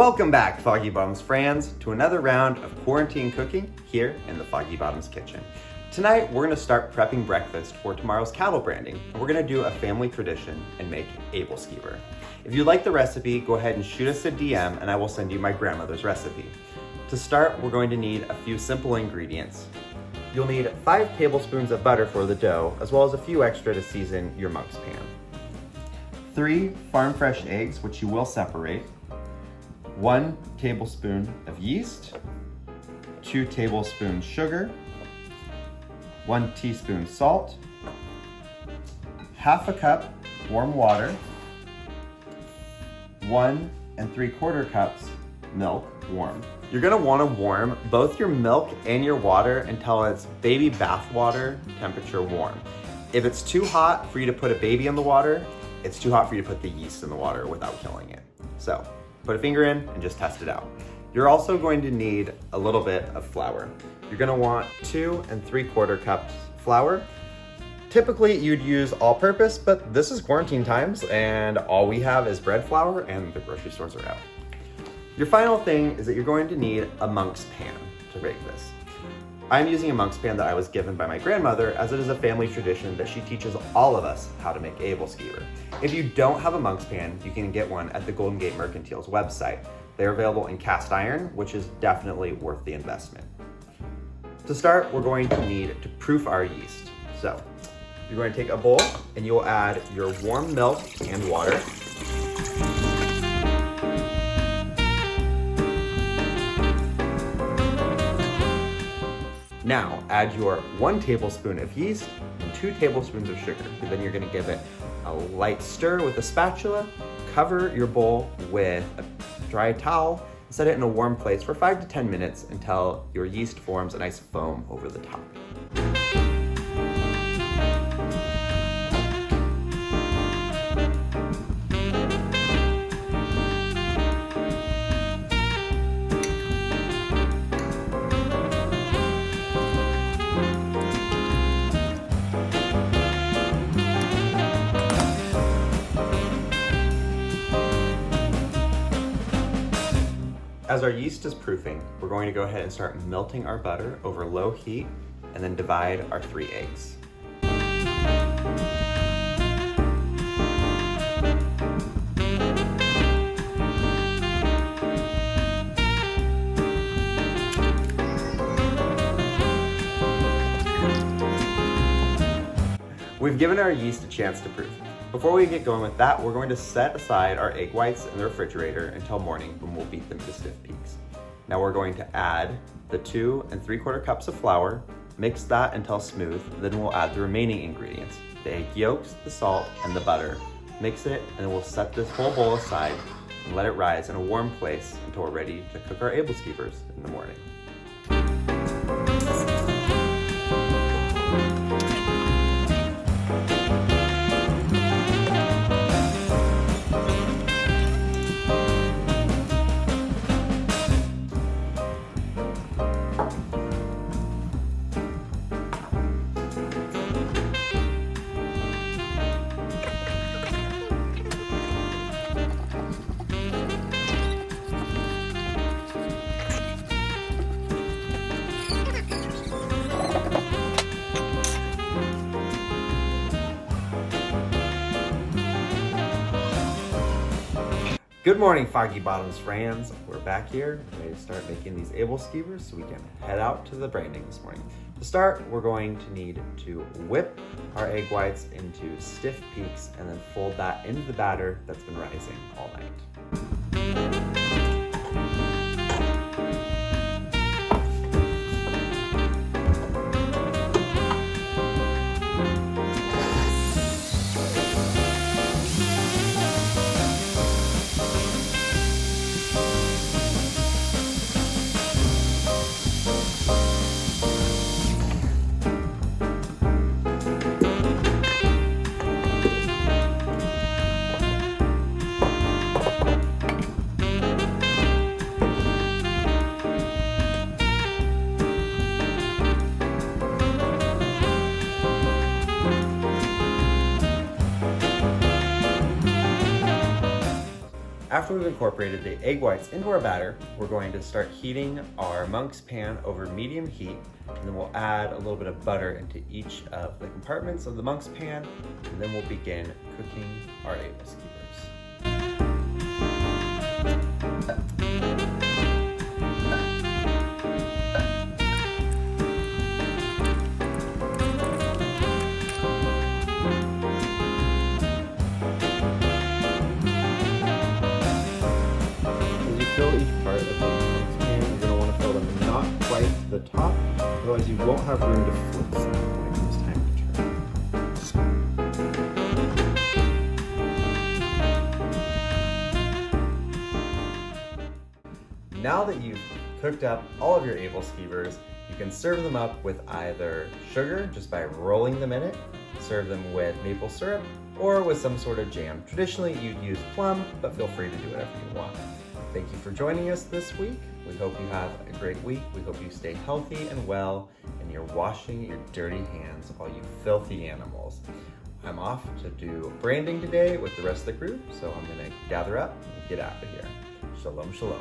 Welcome back, Foggy Bottoms friends, to another round of quarantine cooking here in the Foggy Bottoms Kitchen. Tonight, we're gonna start prepping breakfast for tomorrow's cattle branding, and we're gonna do a family tradition and make Aebleskiver. If you like the recipe, go ahead and shoot us a DM and I will send you my grandmother's recipe. To start, we're going to need a few simple ingredients. You'll need 5 tablespoons of butter for the dough, as well as a few extra to season your monk's pan. 3 farm fresh eggs, which you will separate. 1 tablespoon of yeast, 2 tablespoons sugar, 1 teaspoon salt, half a cup warm water, 1 3/4 cups milk warm. You're gonna wanna warm both your milk and your water until it's baby bath water temperature warm. If it's too hot for you to put a baby in the water, it's too hot for you to put the yeast in the water without killing it. So, put a finger in and just test it out. You're also going to need a little bit of flour. You're gonna want 2 3/4 cups flour. Typically you'd use all-purpose, but this is quarantine times and all we have is bread flour and the grocery stores are out. Your final thing is that you're going to need a monk's pan to bake this. I'm using a monk's pan that I was given by my grandmother, as it is a family tradition that she teaches all of us how to make Aebleskiver. If you don't have a monk's pan, you can get one at the Golden Gate Mercantile's website. They're available in cast iron, which is definitely worth the investment. To start, we're going to need to proof our yeast. So, you're going to take a bowl and you'll add your warm milk and water. Now, add your 1 tablespoon of yeast and 2 tablespoons of sugar. And then you're gonna give it a light stir with a spatula, cover your bowl with a dry towel, and set it in a warm place for 5 to 10 minutes until your yeast forms a nice foam over the top. As our yeast is proofing, we're going to go ahead and start melting our butter over low heat and then divide our 3 eggs. We've given our yeast a chance to proof. Before we get going with that, we're going to set aside our egg whites in the refrigerator until morning when we'll beat them to stiff peaks. Now we're going to add the 2 3/4 cups of flour, mix that until smooth, then we'll add the remaining ingredients, the egg yolks, the salt, and the butter. Mix it, and then we'll set this whole bowl aside and let it rise in a warm place until we're ready to cook our Aebleskivers in the morning. Good morning, Foggy Bottoms friends. We're back here, ready to start making these Æbleskivers so we can head out to the branding this morning. To start, we're going to need to whip our egg whites into stiff peaks and then fold that into the batter that's been rising all night. After we've incorporated the egg whites into our batter, we're going to start heating our Monk's pan over medium heat, and then we'll add a little bit of butter into each of the compartments of the Monk's pan, and then we'll begin cooking our Aebleskiver's. Fill each part of the Monk's pan. You're going to want to fill them not quite to the top, otherwise you won't have room to flip them when it comes time to turn. Now that you've cooked up all of your Aebleskiver's, you can serve them up with either sugar, just by rolling them in it, serve them with maple syrup, or with some sort of jam. Traditionally, you'd use plum, but feel free to do whatever you want. Thank you for joining us this week. We hope you have a great week. We hope you stay healthy and well, and you're washing your dirty hands, all you filthy animals. I'm off to do branding today with the rest of the group, so I'm gonna gather up and get out of here. Shalom, shalom.